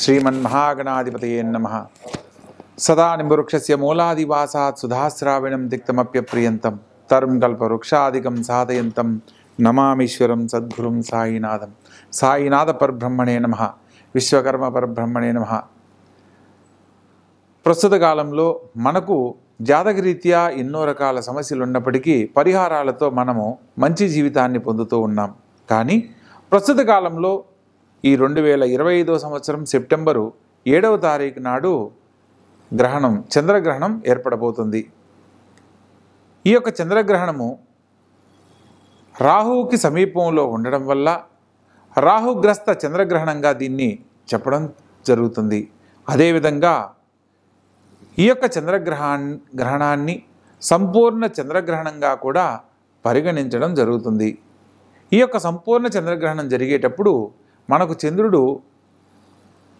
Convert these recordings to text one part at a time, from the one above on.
श्रीमन्महागणाधिपतये नमः। सदा निम्बवृक्षस्य मूलादिवासात् सुधास्राविणं तिक्तमप्यप्रियन्तं तरुं कल्पवृक्षादिकं साधयन्तं नमामीश्वरं सद्गुरुं साईनाथं। साईनाथ परब्रह्मणे नमः। విశ్వకర్మ పరబ్రహ్మణే నమః। ప్రస్తుత కాలంలో మనకు జాతకరీత్యా ఎన్నో రకాల సమస్యలు ఉన్నప్పటికీ పరిహారాలతో మనము మంచి జీవితాన్ని పొందుతూ ఉన్నాం. కానీ ప్రస్తుత కాలంలో ఈ 2025వ సంవత్సరం సెప్టెంబరు 7వ తారీఖు నాడు గ్రహణం చంద్రగ్రహణం ఏర్పడబోతుంది. ఈ యొక్క చంద్రగ్రహణము రాహువుకి సమీపంలో ఉండడం వల్ల రాహుగ్రస్త చంద్రగ్రహణంగా దీన్ని చెప్పడం జరుగుతుంది. అదేవిధంగా ఈ యొక్క గ్రహణాన్ని సంపూర్ణ చంద్రగ్రహణంగా కూడా పరిగణించడం జరుగుతుంది. ఈ యొక్క సంపూర్ణ చంద్రగ్రహణం జరిగేటప్పుడు మనకు చంద్రుడు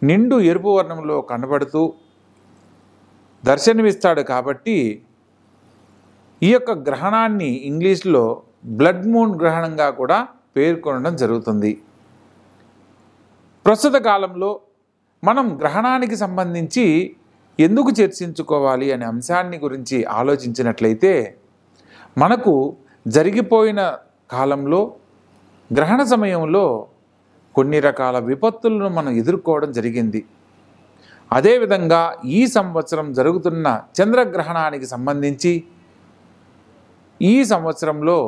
నిండు ఎరుపు వర్ణంలో కనబడుతూ దర్శనమిస్తాడు. కాబట్టి ఈ యొక్క గ్రహణాన్ని ఇంగ్లీష్లో బ్లడ్ మూన్ గ్రహణంగా కూడా పేర్కొనడం జరుగుతుంది. ప్రస్తుత కాలంలో మనం గ్రహణానికి సంబంధించి ఎందుకు చర్చించుకోవాలి అనే అంశాన్ని గురించి ఆలోచించినట్లయితే మనకు జరిగిపోయిన కాలంలో గ్రహణ సమయంలో కొన్ని రకాల విపత్తులను మనం ఎదుర్కోవడం జరిగింది. అదేవిధంగా ఈ సంవత్సరం జరుగుతున్న చంద్రగ్రహణానికి సంబంధించి ఈ సంవత్సరంలో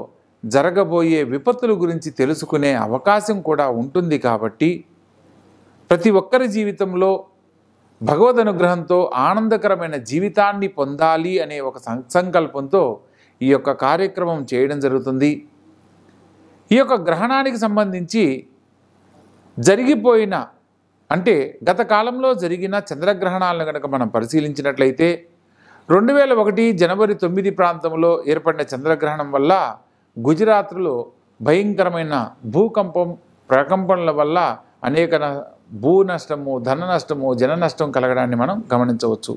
జరగబోయే విపత్తుల గురించి తెలుసుకునే అవకాశం కూడా ఉంటుంది. కాబట్టి ప్రతి ఒక్కరి జీవితంలో భగవద్ అనుగ్రహంతో ఆనందకరమైన జీవితాన్ని పొందాలి అనే ఒక సంకల్పంతో ఈ యొక్క కార్యక్రమం చేయడం జరుగుతుంది. ఈ యొక్క గ్రహణానికి సంబంధించి జరిగిపోయిన అంటే గత కాలంలో జరిగిన చంద్రగ్రహణాలను కనుక మనం పరిశీలించినట్లయితే 2001 జనవరి 9 ప్రాంతంలో ఏర్పడిన చంద్రగ్రహణం వల్ల గుజరాత్లో భయంకరమైన ప్రకంపనల వల్ల అనేక భూ నష్టము, ధన నష్టము, జన నష్టం కలగడాన్ని మనం గమనించవచ్చు.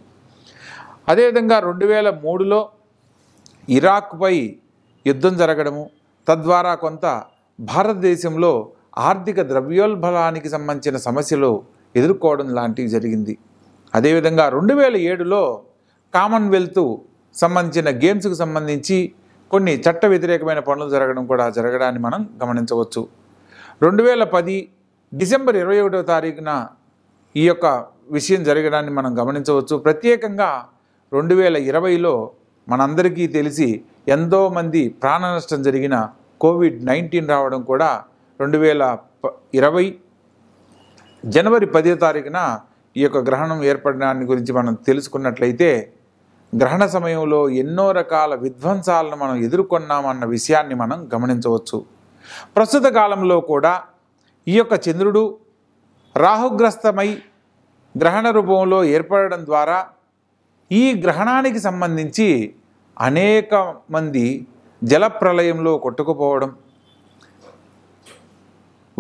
అదేవిధంగా 2003లో ఇరాక్పై యుద్ధం జరగడము, తద్వారా కొంత భారతదేశంలో ఆర్థిక ద్రవ్యోల్బణానికి సంబంధించిన సమస్యలు ఎదుర్కోవడం లాంటివి జరిగింది. అదేవిధంగా 2007లో కామన్వెల్త్ సంబంధించిన గేమ్స్కు సంబంధించి కొన్ని చట్ట వ్యతిరేకమైన పనులు జరగడాన్ని మనం గమనించవచ్చు. 2010 డిసెంబర్ 21వ తారీఖున ఈ యొక్క విషయం జరగడాన్ని మనం గమనించవచ్చు. ప్రత్యేకంగా 2020లో మనందరికీ తెలిసి ఎంతోమంది ప్రాణ నష్టం జరిగిన కోవిడ్-19 రావడం కూడా 2020 జనవరి 10వ తారీఖున ఈ యొక్క గ్రహణం ఏర్పడడాన్ని గురించి మనం తెలుసుకున్నట్లయితే గ్రహణ సమయంలో ఎన్నో రకాల విధ్వంసాలను మనం ఎదుర్కొన్నామన్న విషయాన్ని మనం గమనించవచ్చు. ప్రస్తుత కాలంలో కూడా ఈ యొక్క చంద్రుడు రాహుగ్రస్తమై గ్రహణ రూపంలో ఏర్పడడం ద్వారా ఈ గ్రహణానికి సంబంధించి అనేక మంది జలప్రలయంలో కొట్టుకుపోవడం,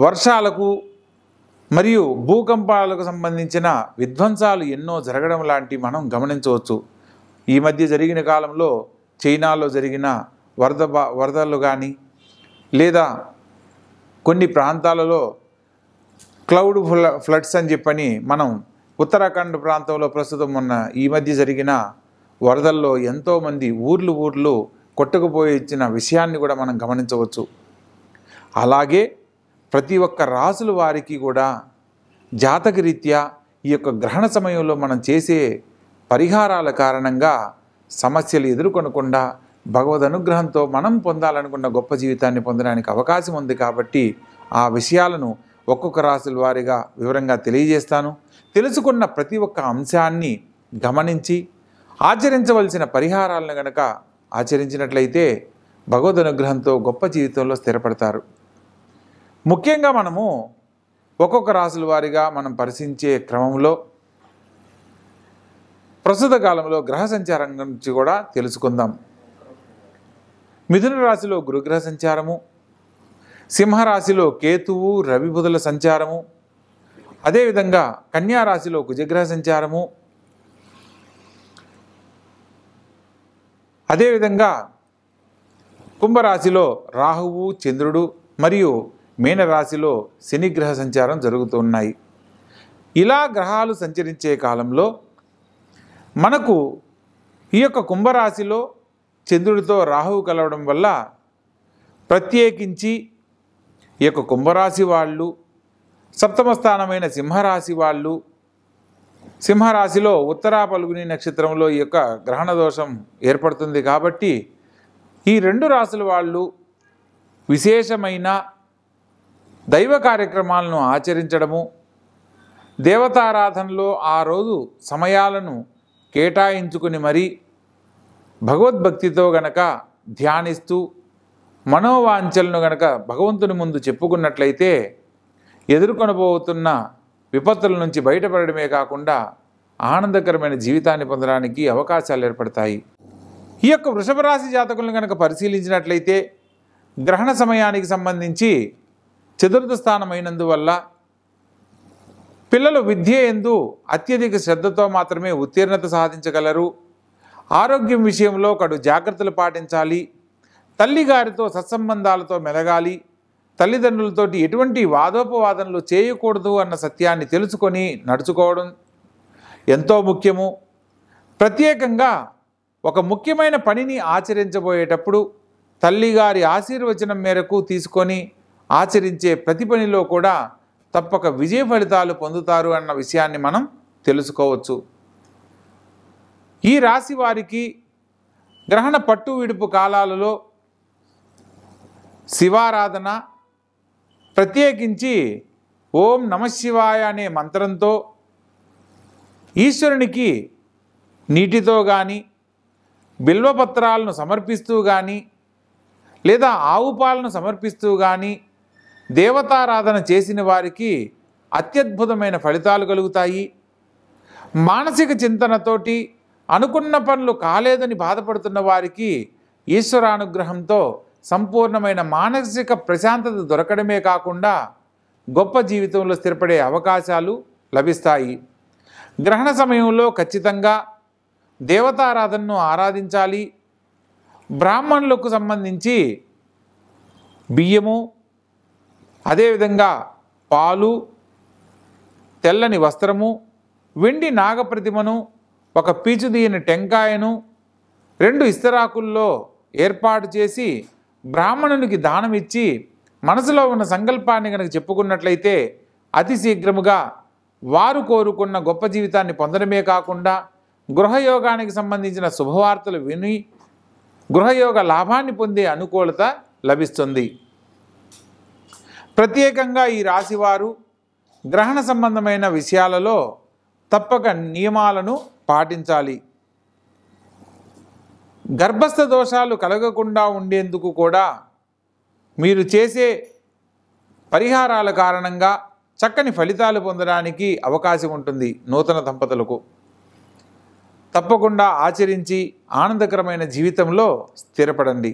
వర్షాలకు మరియు భూకంపాలకు సంబంధించిన విధ్వంసాలు ఎన్నో జరగడం లాంటివి మనం గమనించవచ్చు. ఈ మధ్య జరిగిన కాలంలో చైనాలో జరిగిన వరదలు కానీ లేదా కొన్ని ప్రాంతాలలో క్లౌడ్ ఫ్లడ్స్ అని చెప్పని మనం ఉత్తరాఖండ్ ప్రాంతంలో ప్రస్తుతం ఉన్న ఈ మధ్య జరిగిన వరదల్లో ఎంతోమంది ఊర్లు కొట్టుకుపోయి ఇచ్చిన విషయాన్ని కూడా మనం గమనించవచ్చు. అలాగే ప్రతి ఒక్క రాసుల వారికి కూడా జాతకరీత్యా ఈ యొక్క గ్రహణ సమయంలో మనం చేసే పరిహారాల కారణంగా సమస్యలు ఎదుర్కొనకుండా భగవద్ అనుగ్రహంతో మనం పొందాలనుకున్న గొప్ప జీవితాన్ని పొందడానికి అవకాశం ఉంది. కాబట్టి ఆ విషయాలను ఒక్కొక్క రాశుల వారీగా వివరంగా తెలియజేస్తాను. తెలుసుకున్న ప్రతి ఒక్క అంశాన్ని గమనించి ఆచరించవలసిన పరిహారాలను గనక ఆచరించినట్లయితే భగవద్ అనుగ్రహంతో గొప్ప జీవితంలో స్థిరపడతారు. ముఖ్యంగా మనము ఒక్కొక్క రాశుల వారీగా మనం పరిశీలించే క్రమంలో ప్రస్తుత కాలంలో గ్రహ సంచారం గురించి కూడా తెలుసుకుందాం. మిథున రాశిలో గురుగ్రహ సంచారము, సింహరాశిలో కేతువు రవి బుధుల సంచారము, అదేవిధంగా కన్యా రాశిలో కుజగ్రహ సంచారము, అదేవిధంగా కుంభరాశిలో రాహువు చంద్రుడు మరియు మీనరాశిలో శనిగ్రహ సంచారం జరుగుతున్నాయి. ఇలా గ్రహాలు సంచరించే కాలంలో మనకు ఈ యొక్క కుంభరాశిలో చంద్రుడితో రాహువు కలవడం వల్ల ప్రత్యేకించి ఈ యొక్క కుంభరాశి వాళ్ళు, సప్తమ స్థానమైన సింహరాశి వాళ్ళు, సింహరాశిలో ఉత్తరా పల్గుని నక్షత్రంలో ఈ యొక్క గ్రహణ దోషం ఏర్పడుతుంది కాబట్టి ఈ రెండు రాశుల వాళ్ళు విశేషమైన దైవ కార్యక్రమాలను ఆచరించడము, దేవతారాధనలో ఆ రోజు సమయాలను కేటాయించుకుని మరీ భగవద్భక్తితో గనక ధ్యానిస్తూ మనోవాంఛలను గనక భగవంతుని ముందు చెప్పుకున్నట్లయితే ఎదుర్కొనబోతున్న విపత్తుల నుంచి బయటపడడమే కాకుండా ఆనందకరమైన జీవితాన్ని పొందడానికి అవకాశాలు ఏర్పడతాయి. ఈ యొక్క వృషభ రాశి జాతకులను కనుక పరిశీలించినట్లయితే గ్రహణ సమయానికి సంబంధించి చతుర్థ స్థానమైనందువల్ల పిల్లలు విద్య యందు అత్యధిక శ్రద్ధతో మాత్రమే ఉత్తీర్ణత సాధించగలరు. ఆరోగ్యం విషయంలో కడు జాగ్రత్తలు పాటించాలి. తల్లిగారితో సత్సంబంధాలతో మెలగాలి. తల్లిదండ్రులతోటి ఎటువంటి వాదోపవాదనలు చేయకూడదు అన్న సత్యాన్ని తెలుసుకొని నడుచుకోవడం ఎంతో ముఖ్యము. ప్రత్యేకంగా ఒక ముఖ్యమైన పనిని ఆచరించబోయేటప్పుడు తల్లిగారి ఆశీర్వచనం మేరకు తీసుకొని ఆచరించే ప్రతి పనిలో కూడా తప్పక విజయ ఫలితాలు పొందుతారు అన్న విషయాన్ని మనం తెలుసుకోవచ్చు. ఈ రాశి వారికి గ్రహణ పట్టు విడుపు కాలాలలో శివారాధన, ప్రత్యేకించి ఓం నమశివాయ అనే మంత్రంతో ఈశ్వరునికి నీటితో కానీ బిల్వపత్రాలను సమర్పిస్తూ కానీ లేదా ఆవు పాలను సమర్పిస్తూ కానీ దేవతారాధన చేసిన వారికి అత్యద్భుతమైన ఫలితాలు కలుగుతాయి. మానసిక చింతనతోటి అనుకున్న పనులు కాలేదని బాధపడుతున్న వారికి ఈశ్వరానుగ్రహంతో సంపూర్ణమైన మానసిక ప్రశాంతత దొరకడమే కాకుండా గొప్ప జీవితంలో స్థిరపడే అవకాశాలు లభిస్తాయి. గ్రహణ సమయంలో ఖచ్చితంగా దేవతారాధనను ఆరాధించాలి. బ్రాహ్మణులకు సంబంధించి బియ్యము, అదేవిధంగా పాలు, తెల్లని వస్త్రము, వెండి నాగప్రతిమను, ఒక పీచుదీయని టెంకాయను 2 ఇస్తరాకుల్లో ఏర్పాటు చేసి బ్రాహ్మణునికి దానం ఇచ్చి మనసులో ఉన్న సంకల్పాన్ని కనుక చెప్పుకున్నట్లయితే అతి శీఘ్రముగా వారు కోరుకున్న గొప్ప జీవితాన్ని పొందడమే కాకుండా గృహయోగానికి సంబంధించిన శుభవార్తలు విని గృహయోగ లాభాన్ని పొందే అనుకూలత లభిస్తుంది. ప్రత్యేకంగా ఈ రాశివారు గ్రహణ సంబంధమైన విషయాలలో తప్పక నియమాలను పాటించాలి. గర్భస్థ దోషాలు కలగకుండా ఉండేందుకు కూడా మీరు చేసే పరిహారాల కారణంగా చక్కని ఫలితాలు పొందడానికి అవకాశం ఉంటుంది. నూతన దంపతులకు తప్పకుండా ఆచరించి ఆనందకరమైన జీవితంలో స్థిరపడండి.